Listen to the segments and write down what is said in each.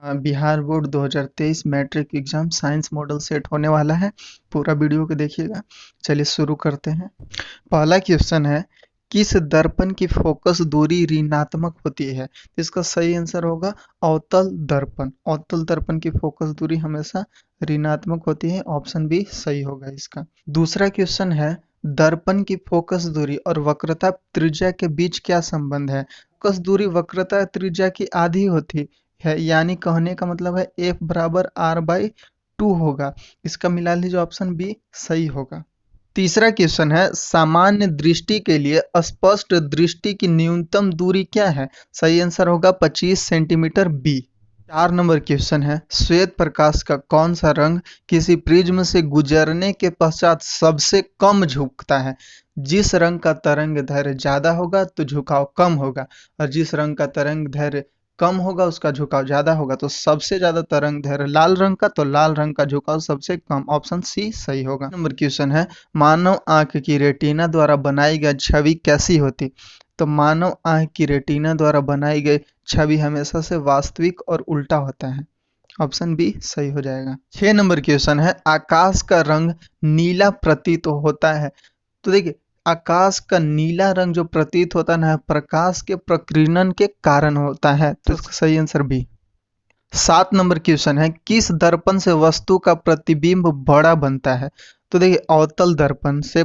Bihar board 2023 matric exam science model set होने वाला है। पूरा वीडियो को देखिएगा। चलिए शुरू करते हैं। पहला क्वेश्चन है, किस दर्पण की फोकस दूरी ऋणात्मक होती है? इसका सही आंसर होगा अवतल दर्पण। अवतल दर्पण की फोकस दूरी हमेशा ऋणात्मक होती है। ऑप्शन बी सही होगा इसका। दूसरा क्वेश्चन है, दर्पण की फोकस दूरी और वक्रता त्रिज्या के बीच क्या संबंध है? फोकस दूरी वक्रता त्रिज्या की आधी होती है, यानी कहने का मतलब है F बराबर R/2 होगा। इसका मिला लीजिए, ऑप्शन बी सही होगा। तीसरा क्वेश्चन है, सामान्य दृष्टि के लिए स्पष्ट दृष्टि की न्यूनतम दूरी क्या है? सही आंसर होगा 25 सेंटीमीटर बी। 4 नंबर क्वेश्चन है, श्वेत प्रकाश का कौन सा रंग किसी प्रिज्म से गुजरने के पश्चात सबसे कम झुकता है? जिस रंग का तरंग दैर्घ्य ज्यादा होगा तो झुकाव कम होगा, और जिस रंग का तरंग दैर्घ्य कम होगा उसका झुकाव ज्यादा होगा। तो सबसे ज्यादा तरंग दैर्घ्य लाल रंग का, तो लाल रंग का झुकाव सबसे कम। ऑप्शन सी सही होगा। नंबर क्वेश्चन है, मानव आंख की रेटिना द्वारा बनाई गई छवि कैसी होती? तो मानव आंख की रेटिना द्वारा बनाई गई छवि हमेशा से वास्तविक और उल्टा होता है। ऑप्शन बी सही हो जाएगा। 6 नंबर क्वेश्चन है, आकाश का रंग नीला प्रतीत होता है। तो देखिए, आकाश का नीला रंग जो प्रतीत होता है प्रकाश के प्रकीर्णन के कारण होता है। तो इसका सही आंसर बी। 7 नंबर क्वेश्चन है, किस दर्पण से वस्तु का प्रतिबिंब बड़ा बनता है? तो देखिए, अवतल दर्पण से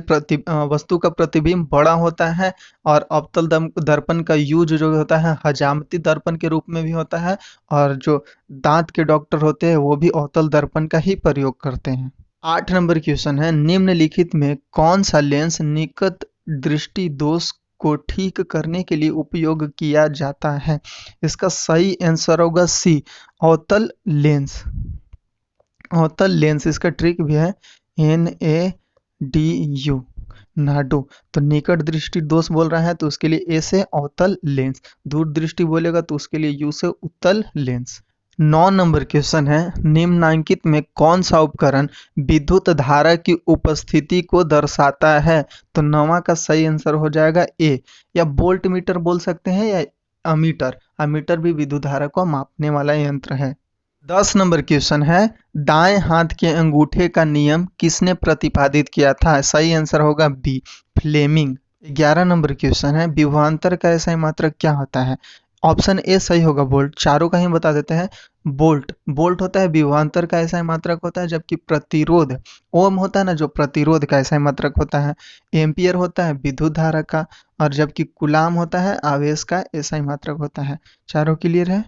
वस्तु का प्रतिबिंब बड़ा होता है, और अवतल दर्पण का यूज जो होता है हजामती दर्पण के रूप में भी होता है, और जो दांत के डॉक्टर होते हैं वो भी अवतल दर्पण का ही प्रयोग करते हैं। 8 नंबर क्वेश्चन है, निम्नलिखित में कौन सा लेंस निकट दृष्टि दोष को ठीक करने के लिए उपयोग किया जाता है? इसका सही आंसर होगा सी अवतल लेंस। अवतल लेंस, इसका ट्रिक भी है NADU, नाडो। तो निकट दृष्टि दोष बोल रहा है तो उसके लिए ए से अवतल लेंस, दूर दृष्टि बोलेगा तो उसके लिए यू से उत्तल लेंस। 9 नंबर क्वेश्चन है, निम्नलिखित में कौन सा उपकरण विद्युत धारा की उपस्थिति को दर्शाता है? तो 9वां का सही आंसर हो जाएगा ए, या वोल्ट मीटर बोल सकते हैं, या अमीटर। अमीटर भी विद्युत धारा को मापने वाला यंत्र है। 10 नंबर क्वेश्चन है, दाएं हाथ के अंगूठे का नियम किसने प्रतिपादित किया था? सही आंसर होगा बी फ्लेमिंग। 11 नंबर क्वेश्चन है, विभवांतर का ऐसा मात्रक क्या होता है? ऑप्शन ए सही होगा बोल्ट। चारों का ही बता देते हैं। बोल्ट होता है विभवांतर का ऐसा मात्रक होता है, जबकि प्रतिरोध ओम होता है ना, जो प्रतिरोध का ऐसा मात्रक होता है। एम्पियर होता है विद्युत धारा का, और जबकि कुलाम होता है आवेश का ऐसा मात्रक होता है। चारों क्लियर है।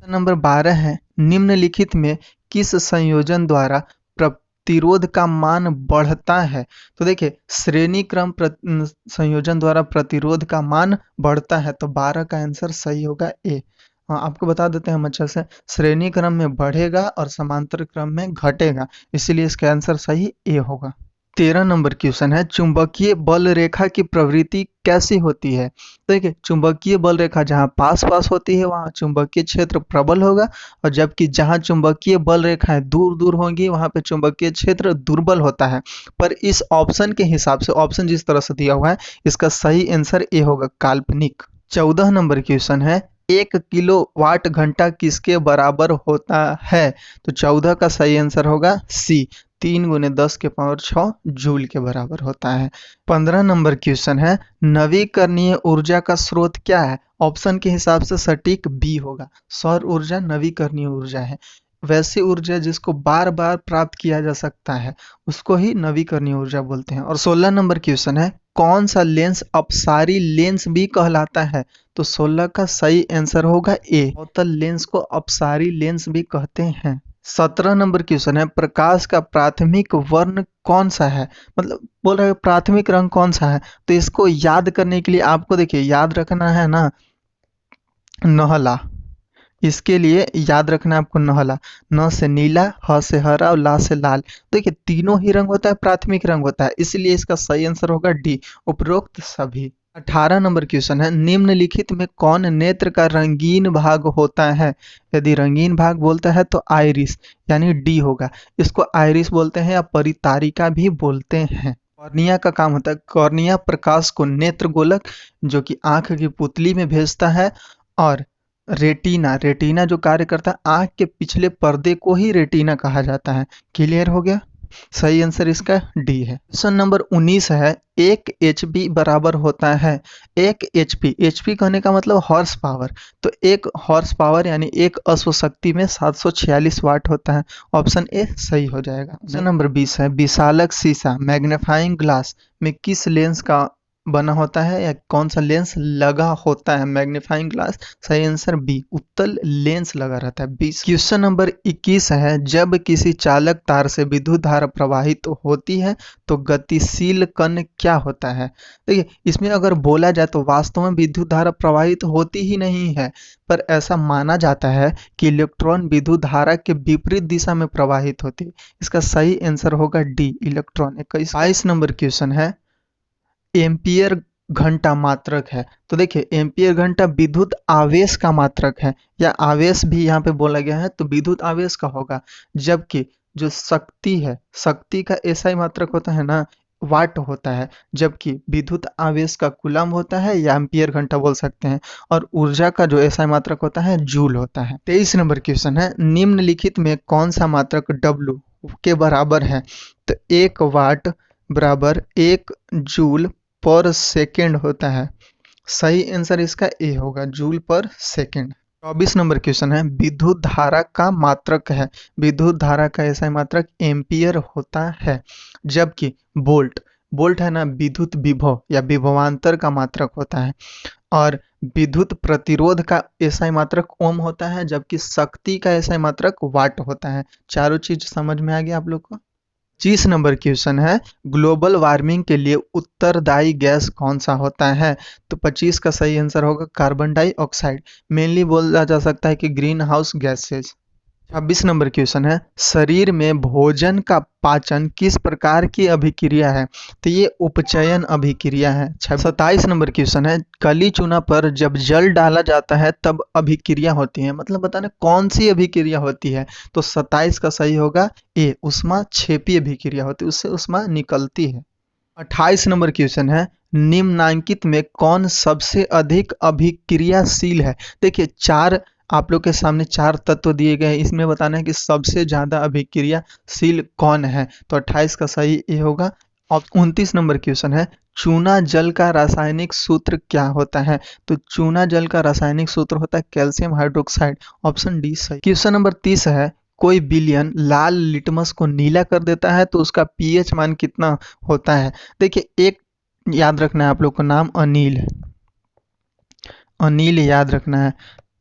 नंबर 12 है, निम्नलिखित में किस संयोजन द्वारा प्रतिरोध का मान बढ़ता है? तो देखिए, श्रेणी क्रम संयोजन द्वारा प्रतिरोध का मान बढ़ता है, तो 12 का आंसर सही होगा ए। हाँ, आपको बता देते हैं हम अच्छे से, श्रेणी क्रम में बढ़ेगा और समांतर क्रम में घटेगा, इसीलिए इसका आंसर सही ए होगा। 13 नंबर क्वेश्चन है, चुंबकीय बल रेखा की प्रवृत्ति कैसी होती है? देखिए, चुंबकीय बल रेखा जहाँ पास पास होती है वहाँ चुंबकीय क्षेत्र प्रबल होगा, और जबकि जहाँ चुंबकीय बल रेखाएं दूर दूर होंगी वहाँ पे चुंबकीय क्षेत्र दुर्बल होता है। पर इस ऑप्शन के हिसाब से, ऑप्शन जिस तरह से दिया हुआ है, इसका सही आंसर ए होगा काल्पनिक। 14 नंबर क्वेश्चन है, 1 किलोवाट घंटा किसके बराबर होता है? तो 14 का सही आंसर होगा सी 3 × 10⁶ जूल के बराबर होता है। 15 नंबर क्वेश्चन है, नवीकरणीय ऊर्जा का स्रोत क्या है? ऑप्शन के हिसाब से सटीक बी होगा। सौर ऊर्जा नवीकरणीय ऊर्जा है। वैसी ऊर्जा जिसको बार बार प्राप्त किया जा सकता है उसको ही नवीकरणीय ऊर्जा बोलते हैं। और 16 नंबर क्वेश्चन है, कौन सा लेंस अपसारी लेंस भी कहलाता है? तो 16 का सही आंसर होगा ए, अवतल लेंस को अपसारी लेंस भी कहते हैं। 17 नंबर क्वेश्चन है, प्रकाश का प्राथमिक वर्ण कौन सा है? मतलब बोल रहे हैं प्राथमिक रंग कौन सा है, तो इसको याद करने के लिए आपको देखिए याद रखना है ना, नहला। इसके लिए याद रखना है आपको नहला। न से नीला, ह से हरा और ला से लाल। देखिए, तीनों ही रंग होता है प्राथमिक रंग होता है, इसलिए इसका सही आंसर होगा डी उपरोक्त सभी। 18 नंबर क्वेश्चन है, निम्नलिखित में कौन नेत्र का रंगीन भाग होता है? यदि रंगीन भाग बोलता है तो आइरिस, यानी डी होगा। इसको आइरिस बोलते हैं या परितारिका भी बोलते हैं। कॉर्निया का काम होता है, कॉर्निया प्रकाश को नेत्र गोलक जो कि आंख की पुतली में भेजता है, और रेटिना, रेटिना जो कार्य करता है आँख के पिछले पर्दे को ही रेटिना कहा जाता है। क्लियर हो गया? सही आंसर इसका डी है। क्वेश्चन नंबर 19 है, 1 एचपी बराबर होता है 1 एचपी, एचपी कहने का मतलब हॉर्स पावर, तो 1 हॉर्स पावर यानी 1 अश्व शक्ति में 746 वाट होता है। ऑप्शन ए सही हो जाएगा। क्वेश्चन नंबर 20 है, विशालक शीशा मैग्नीफाइंग ग्लास में किस लेंस का बना होता है या कौन सा लेंस लगा होता है? Magnifying glass. सही आंसर बी, उत्तल लेंस लगा रहता है। 20। क्वेश्चन नंबर 21 है, जब किसी चालक तार से विद्युत धारा प्रवाहित होती है तो गतिशील कण क्या होता है? देखिए इसमें अगर बोला जाए तो वास्तव में विद्युत धारा प्रवाहित होती ही नहीं है, पर ऐसा माना जाता है कि इलेक्ट्रॉन विद्युत धारा के विपरीत दिशा में प्रवाहित होती है। इसका सही आंसर होगा डी, इलेक्ट्रॉन। 22 नंबर क्वेश्चन है, एम्पियर घंटा मात्रक है, तो देखिए एम्पियर घंटा विद्युत आवेश का मात्रक है, या आवेश भी यहाँ पे बोला गया है तो विद्युत आवेश का होगा। जबकि जो शक्ति है, शक्ति का एसआई मात्रक होता है ना, वाट होता है, जबकि विद्युत आवेश का कूलम होता है या एम्पियर घंटा बोल सकते हैं, और ऊर्जा का जो एसआई मात्रक होता है जूल होता है। 23 नंबर क्वेश्चन है, निम्नलिखित में कौन सा मात्रक डब्लू के बराबर है? तो 1 वाट बराबर 1 जूल पर सेकेंड होता है। सही आंसर इसका ए होगा, जूल पर सेकेंड। 24 नंबर क्वेश्चन है, विद्युत धारा का मात्रक है, विद्युत धारा का ऐसा मात्रक एम्पियर होता है, जबकि वोल्ट, वोल्ट है ना विद्युत विभव या विभवांतर का मात्रक होता है, और विद्युत प्रतिरोध का ऐसा मात्रक ओम होता है, जबकि शक्ति का ऐसा मात्रक वाट होता है। चारों चीज समझ में आ गया आप लोग को? 25 नंबर क्वेश्चन है, ग्लोबल वार्मिंग के लिए उत्तरदायी गैस कौन सा होता है? तो 25 का सही आंसर होगा कार्बन डाइऑक्साइड। मेनली बोला जा सकता है कि green house gases. 26 number question है, शरीर में भोजन का पाचन किस प्रकार की अभिक्रिया है? तो ये उपचयन अभिक्रिया है। 27 नंबर क्वेश्चन है, कली चूना पर जब जल डाला जाता है तब अभिक्रिया होती है, मतलब बताना कौन सी अभिक्रिया होती है? तो 27 का सही होगा ए, उष्मा क्षेपी अभिक्रिया होती है, उससे उष्मा निकलती है। 28 नंबर क्वेश्चन है, निम्नांकित में कौन सबसे अधिक अभिक्रियाशील है? देखिए चार आप लोग के सामने 4 तत्व दिए गए हैं, इसमें बताना है कि सबसे ज्यादा अभिक्रियाशील कौन है, तो 28 का सही ये होगा। और 29 नंबर क्वेश्चन है, चूना जल का रासायनिक सूत्र क्या होता है? तो चूना जल का रासायनिक सूत्र होता है कैल्शियम हाइड्रोक्साइड। ऑप्शन डी सही। क्वेश्चन नंबर 30 है, कोई विलयन लाल लिटमस को नीला कर देता है तो उसका पीएच मान कितना होता है? देखिए एक याद रखना है आप लोग को, नाम अनिल, अनिल याद रखना है।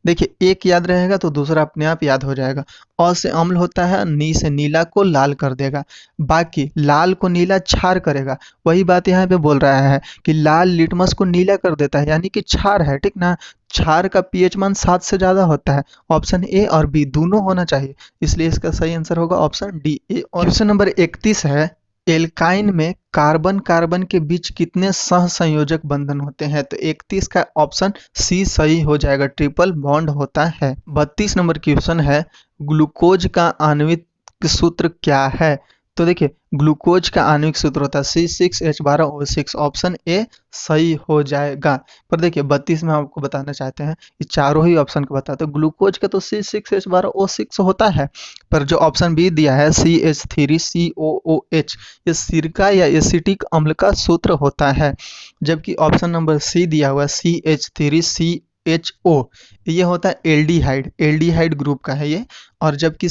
देखिए एक याद रहेगा तो दूसरा अपने आप याद हो जाएगा। अ से अम्ल होता है, नी से नीला को लाल कर देगा, बाकी लाल को नीला क्षार करेगा। वही बात यहाँ पे बोल रहा है कि लाल लिटमस को नीला कर देता है, यानी कि क्षार है, ठीक ना। क्षार का पीएच मान 7 से ज्यादा होता है। ऑप्शन ए और बी दोनों होना चाहिए, इसलिए इसका सही आंसर होगा ऑप्शन डी ए। और क्वेश्चन नंबर 31 है, एल्काइन में कार्बन कार्बन के बीच कितने सहसंयोजक बंधन होते हैं? तो 31 का ऑप्शन सी सही हो जाएगा, ट्रिपल बॉन्ड होता है। 32 नंबर क्वेश्चन है, ग्लूकोज का आणविक सूत्र क्या है? तो देखिए ग्लूकोज का आणविक सूत्र होता है C6H12O6। ऑप्शन ए सही हो जाएगा। पर देखिए 32 में आपको बताना चाहते हैं, ये चारों ही ऑप्शन को बताते हैं। ग्लूकोज का तो C6H12O6 होता है, पर जो ऑप्शन बी दिया है CH3COOH, ये सिरका या एसिटिक अम्ल का सूत्र होता है। जबकि ऑप्शन नंबर सी दिया हुआ CH3CHO, ये होता है एल्डिहाइड, एल्डिहाइड ग्रुप का है ये। और जबकि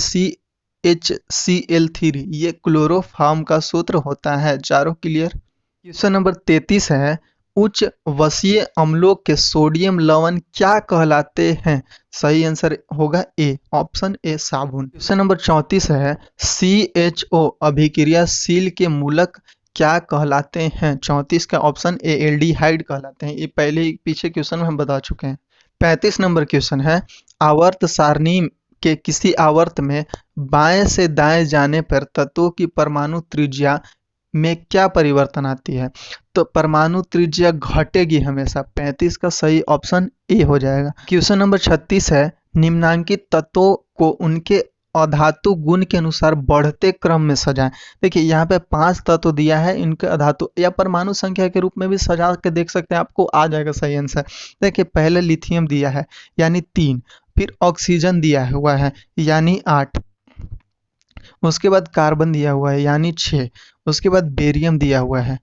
HCl3 ये क्लोरोफॉर्म का सूत्र होता है। चारों क्लियर? क्वेश्चन नंबर 33 है, उच्च वसीय अम्लों के सोडियम लवण क्या कहलाते हैं? सही आंसर होगा ए, ऑप्शन ए साबुन। क्वेश्चन नंबर 34 है, CHO अभिक्रियाशील के मूलक क्या कहलाते हैं? 34 का ऑप्शन ए एल्डिहाइड कहलाते हैं। ये पहले ही पीछे क्वेश्चन में हम बता चुके हैं। 35 नंबर क्वेश्चन है, आवर्त सारणी के किसी आवर्त में बाएं से दाएं जाने पर तत्वों की परमाणु त्रिज्या में क्या परिवर्तन आती है? तो परमाणु त्रिज्या घटेगी हमेशा। 35 का सही ऑप्शन ए हो जाएगा। क्वेश्चन नंबर 36 है, निम्नांकित तत्वों को उनके अधातु गुण के अनुसार बढ़ते क्रम में सजाएं। देखिए यहाँ पे 5 तत्व दिया है, इनके अधातु या परमाणु संख्या के रूप में भी सजा के देख सकते हैं, आपको आ जाएगा सही आंसर। देखिए पहले लिथियम दिया है यानी 3, फिर ऑक्सीजन दिया हुआ है यानी 8, उसके बाद कार्बन दिया हुआ है यानी 6, उसके बाद बेरियम दिया हुआ है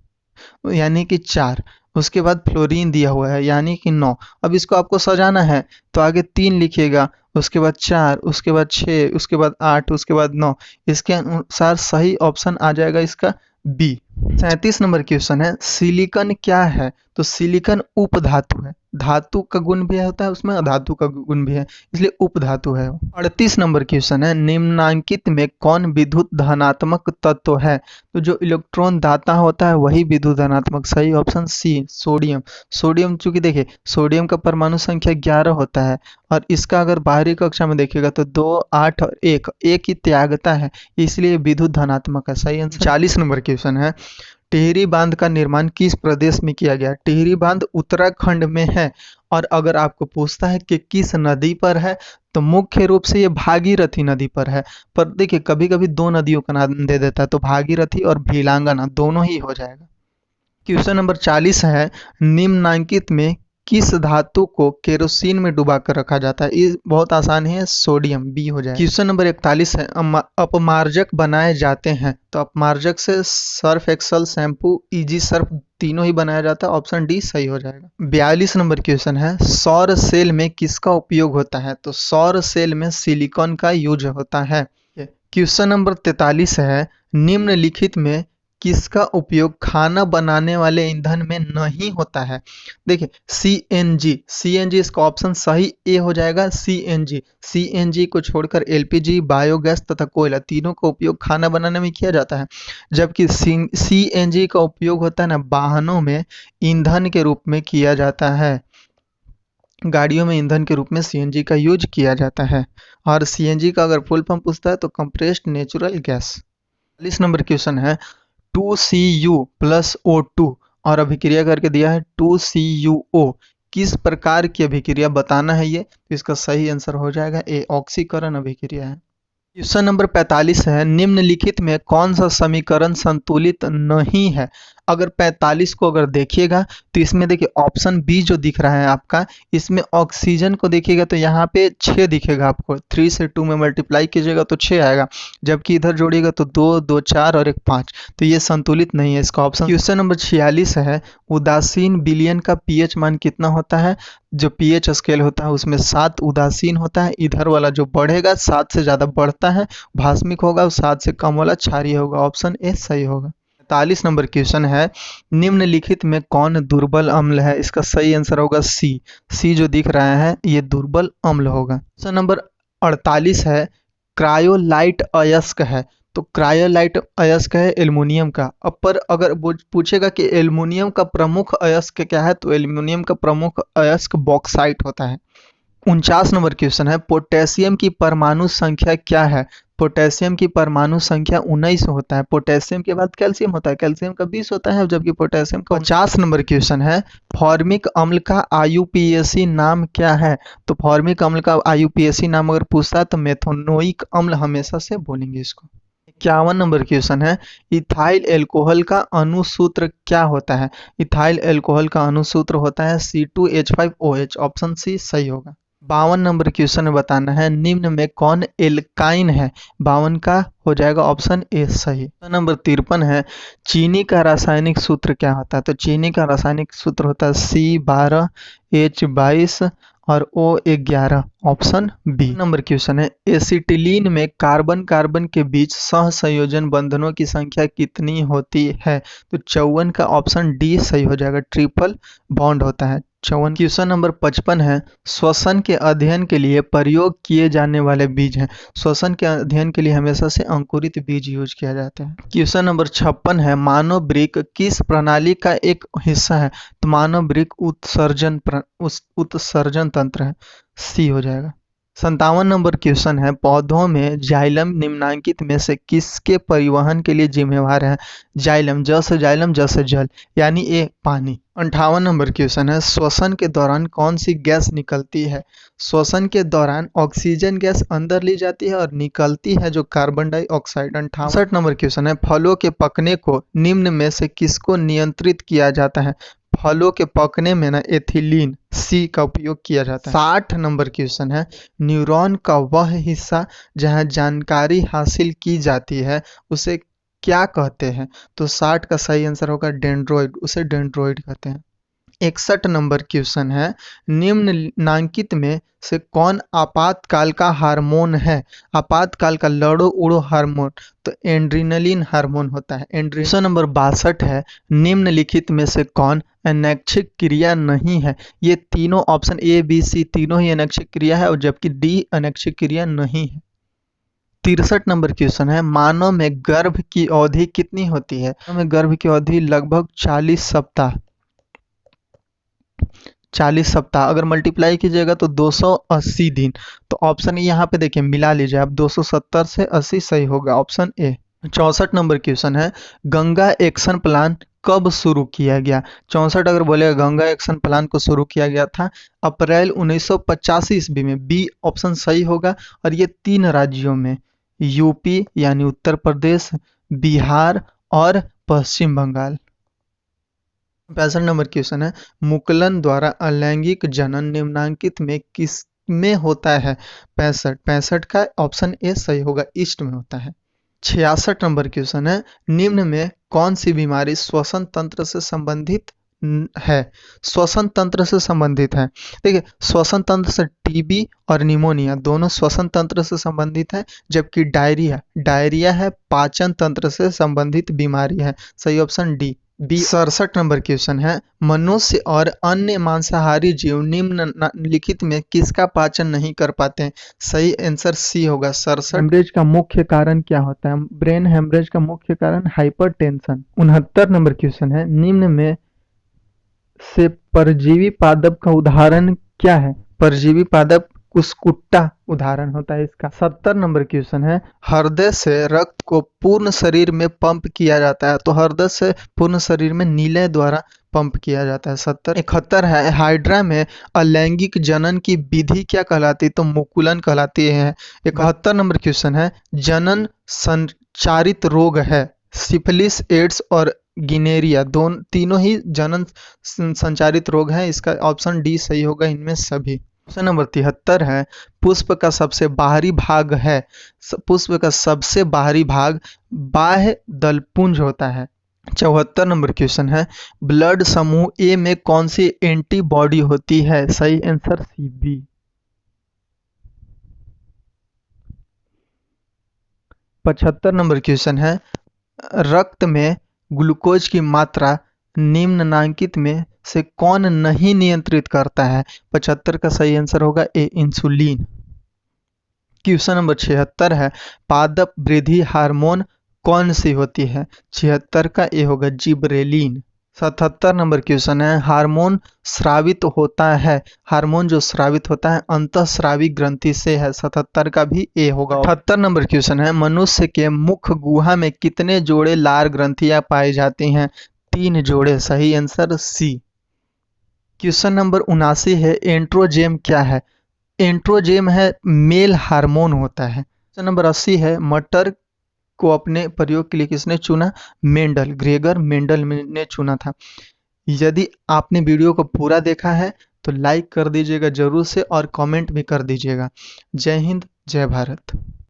यानी कि 4, उसके बाद फ्लोरीन दिया हुआ है यानी कि 9। अब इसको आपको सजाना है तो आगे 3 लिखिएगा, उसके बाद 4, उसके बाद 6, उसके बाद 8, उसके बाद 9। इसके अनुसार सही ऑप्शन आ जाएगा इसका बी। 37 नंबर क्वेश्चन है, सिलिकॉन क्या है? तो सिलिकॉन उपधातु है, धातु का गुण भी होता है उसमें, अधातु का गुण भी है, इसलिए उपधातु है। 38 नंबर क्वेश्चन है, निम्नांकित में कौन विद्युत धनात्मक तत्व है? तो जो इलेक्ट्रॉन दाता होता है वही विद्युत धनात्मक। सही ऑप्शन सी, सोडियम। सोडियम चूंकि देखिए सोडियम का परमाणु संख्या 11 होता है और इसका अगर बाहरी कक्षा में देखिएगा तो 2, 8 और 1 ही त्यागता है, इसलिए विद्युत धनात्मक है। सही आंसर। 40 नंबर क्वेश्चन है, टिहरी बांध का निर्माण किस प्रदेश में किया गया? टिहरी बांध उत्तराखंड में है। और अगर आपको पूछता है कि किस नदी पर है तो मुख्य रूप से ये भागीरथी नदी पर है। पर देखिए कभी कभी 2 नदियों का नाम दे देता है, तो भागीरथी और भीलांगना दोनों ही हो जाएगा। क्वेश्चन नंबर 40 है, निम्नांकित में किस धातु को केरोसिन में डुबा कर रखा जाता है? ये बहुत आसान है, सोडियम, बी हो जाएगा। क्वेश्चन नंबर 41 है, अपमार्जक बनाए जाते हैं। तो अपमार्जक से Surf Excel, shampoo, easy Surf तीनों ही बनाया जाता है, ऑप्शन डी सही हो जाएगा। 42 नंबर क्वेश्चन है, सौर सेल में किसका उपयोग होता है? तो सौर सेल में सिलिकॉन का यूज होता है। क्वेश्चन नंबर 43 है, निम्नलिखित में किसका उपयोग खाना बनाने वाले ईंधन में नहीं होता है? देखिए सीएनजी इसका ऑप्शन सही ए हो जाएगा। सीएनजी को छोड़कर एलपीजी, बायोगैस तथा कोयला तीनों का उपयोग खाना बनाने में किया जाता है, जबकि सीएनजी का उपयोग होता है ना वाहनों में ईंधन के रूप में किया जाता है। गाड़ियों में ईंधन के रूप में सीएनजी का यूज किया जाता है। और सीएनजी का अगर फुल फॉर्म पूछता है तो compressed natural gas. 40 number question है, 2Cu + O2 और अभिक्रिया करके दिया है 2CuO, किस प्रकार की अभिक्रिया बताना है ये? तो इसका सही आंसर हो जाएगा ए, ऑक्सीकरण अभिक्रिया है। क्वेश्चन नंबर 45 है, निम्नलिखित में कौन सा समीकरण संतुलित नहीं है? अगर 45 को अगर देखिएगा तो इसमें देखिए ऑप्शन बी जो दिख रहा है आपका, इसमें ऑक्सीजन को देखिएगा तो यहाँ पे 6 दिखेगा आपको, 3 से 2 में मल्टीप्लाई कीजिएगा तो 6 आएगा, जबकि इधर जोड़िएगा तो 2, 2, 4 और 1, 5, तो ये संतुलित नहीं है इसका ऑप्शन। क्वेश्चन नंबर 46 है, उदासीन विलयन का पीएच मान कितना होता है? जो पीएच स्केल होता है उसमें 7 उदासीन होता है, इधर वाला जो बढ़ेगा 7 से ज़्यादा बढ़ता है भास्मिक होगा, 7 से कम वाला क्षारीय होगा, ऑप्शन ए सही होगा। 45 नंबर क्वेश्चन है, निम्नलिखित में कौन दुर्बल अम्ल है? इसका सही आंसर होगा सी जो दिख रहा है ये दुर्बल अम्ल होगा। क्वेश्चन नंबर 48 है, क्रायोलाइट अयस्क है। तो क्रायोलाइट अयस्क है एल्युमिनियम का। अब पर अगर पूछेगा कि एल्युमिनियम का प्रमुख अयस्क क्या है, तो एल्युमिनियम का प्रमुख अयस्क बॉक्साइट होता है। 49 नंबर क्वेश्चन है, पोटेशियम की परमाणु संख्या क्या है? पोटेशियम की परमाणु संख्या 19 होता है। पोटेशियम के बाद कैल्शियम होता है, कैल्शियम का 20 होता है, जबकि पोटेशियम का 50 नंबर क्वेश्चन है, फॉर्मिक अम्ल का आईयूपीएसी नाम क्या है? तो फॉर्मिक अम्ल का आईयूपीएसी नाम अगर पूछता है तो मेथोनोइक अम्ल हमेशा से बोलेंगे इसको। 51 नंबर क्वेश्चन है, इथाइल एल्कोहल का अणुसूत्र क्या होता है? इथाइल एल्कोहल का अणुसूत्र होता है C2H5OH, ऑप्शन सी सही होगा। 52 नंबर क्वेश्चन में बताना है, निम्न में कौन एल्काइन है? 52 का हो जाएगा ऑप्शन ए सही। नंबर 53 है, चीनी का रासायनिक सूत्र क्या होता है? तो चीनी का रासायनिक सूत्र होता है C12H22 और O11, option B. Number question है, एसिटिलीन में कार्बन कार्बन के बीच सहसंयोजन बंधनों की संख्या कितनी होती है? तो 54 का ऑप्शन डी सही हो जाएगा, ट्रिपल बॉन्ड होता है 54। क्वेश्चन नंबर 55 है, श्वसन के अध्ययन के लिए प्रयोग किए जाने वाले बीज हैं। श्वसन के अध्ययन के लिए हमेशा से अंकुरित बीज यूज किया जाता है। क्वेश्चन नंबर 56 है, मानव वृक्क किस प्रणाली का एक हिस्सा है? तो मानव वृक्क उत्सर्जन तंत्र है, सी हो जाएगा। 57 नंबर क्वेश्चन है, पौधों में जाइलम निम्नलिखित में से किसके परिवहन के लिए जिम्मेवार है? जाइलम, जल से जल, यानी ए पानी। 58 नंबर क्वेश्चन है, श्वसन के दौरान कौन सी गैस निकलती है? श्वसन के दौरान ऑक्सीजन गैस अंदर ली जाती है और निकलती है जो कार्बन डाइऑक्साइड। 68 नंबर क्वेश्चन है, फलों के पकने को निम्न में से किसको नियंत्रित किया जाता है? फलों के पकने में ना एथिलीन सी का उपयोग किया जाता है। 60 नंबर क्वेश्चन है, न्यूरॉन का वह हिस्सा जहां जानकारी हासिल की जाती है उसे क्या कहते हैं? तो 60 का सही आंसर होगा डेंड्रॉइड, उसे डेंड्रॉइड कहते हैं। 61 नंबर क्वेश्चन है, निम्नलिखित में से कौन आपातकाल का हार्मोन है? आपातकाल का लड़ो उड़ो हार्मोन तो एड्रेनलिन हार्मोन होता है। क्वेश्चन नंबर 62 है, निम्नलिखित में से कौन अनैच्छिक क्रिया नहीं है? ये तीनों ऑप्शन ए बी सी तीनों ही अनैच्छिक क्रिया है और जबकि डी अनैच्छिक क्रिया नहीं है। 63 नंबर क्वेश्चन है, मानव में गर्भ की अवधि कितनी होती है? मानव में गर्भ की अवधि लगभग 40 सप्ताह। 40 सप्ताह अगर मल्टीप्लाई कीजिएगा तो 280 दिन। तो ऑप्शन यहाँ पे देखिए मिला लीजिए आप, 270 से 80 सही होगा ऑप्शन ए। 64 नंबर क्वेश्चन है, गंगा एक्शन प्लान कब शुरू किया गया? 64 अगर बोलेगा गंगा एक्शन प्लान को शुरू किया गया था अप्रैल 1985 ईस्वी में, बी ऑप्शन सही होगा। और ये 3 राज्यों में, यूपी यानी उत्तर प्रदेश, बिहार और पश्चिम बंगाल। 65 नंबर क्वेश्चन है, मुकुलन द्वारा अलैंगिक जनन निम्नलिखित में किस में होता है? 65 का ऑप्शन ए सही होगा, ईस्ट में होता है। 66 नंबर क्वेश्चन है, निम्न में कौन सी बीमारी श्वसन तंत्र से संबंधित है? श्वसन तंत्र से संबंधित है, देखिए श्वसन तंत्र से टीबी और निमोनिया दोनों श्वसन तंत्र से संबंधित है, जबकि डायरिया है पाचन तंत्र से संबंधित बीमारी है। सही option D B. 67 number question है, मनुष्य और अन्य मांसाहारी जीव निम्नलिखित में किसका पाचन नहीं कर पाते हैं? सही आंसर सी होगा 67। हेमरेज का मुख्य कारण क्या होता है? ब्रेन हेमरेज का मुख्य कारण हाइपरटेंशन। 69 नंबर क्वेश्चन है, निम्न में से परजीवी पादप का उदाहरण क्या है? परजीवी पादप कुस्कुट्टा उदाहरण होता है इसका। 70 नंबर क्वेश्चन है, हृदय से रक्त को पूर्ण शरीर में पंप किया जाता है, तो हृदय से पूर्ण शरीर में नीले द्वारा पंप किया जाता है। 70। 71 है, हाइड्रा में अलैंगिक जनन की विधि क्या कहलाती है? तो मुकुलन कहलाती है। 71 नंबर क्वेश्चन है, जनन संचारित रोग है, सिफिलिस, एड्स और गिनेरिया तीनों ही जनन संचारित रोग हैं। इसका ऑप्शन डी सही होगा इनमें सभी। क्वेश्चन नंबर 73 है, पुष्प का सबसे बाहरी भाग है, पुष्प का सबसे बाहरी भाग बाह्य दलपुंज होता है। 74 नंबर क्वेश्चन है, ब्लड समूह ए में कौन सी एंटीबॉडी होती है? सही answer C B. 75 number question है, रक्त में ग्लूकोज की मात्रा निम्नलिखित में से कौन नहीं नियंत्रित करता है? 75 का सही आंसर होगा ए इंसुलिन। क्वेश्चन नंबर 76 है, पादप वृद्धि हार्मोन कौन सी होती है? 76 का ए होगा जिबरेलिन। 77 नंबर क्वेश्चन है, हार्मोन स्रावित होता है, हार्मोन जो स्रावित होता है अंतःस्रावी ग्रंथि से है। 77 का भी ए होगा। 78 नंबर क्वेश्चन है, मनुष्य के मुख गुहा में कितने जोड़े लार ग्रंथियां पाई जाती हैं? 3 जोड़े। सही आंसर सी। क्वेश्चन नंबर 79 है, एंड्रोजेन क्या है? एंड्रोजेन है मेल हार्मोन होता है। क्वेश्चन नंबर 80 है, मटर को अपने प्रयोग के लिए किसने चुना? मेंडल, ग्रेगर मेंडल ने चुना था। यदि आपने वीडियो को पूरा देखा है तो लाइक कर दीजिएगा जरूर से और कमेंट भी कर दीजिएगा। जय हिंद, जय भारत।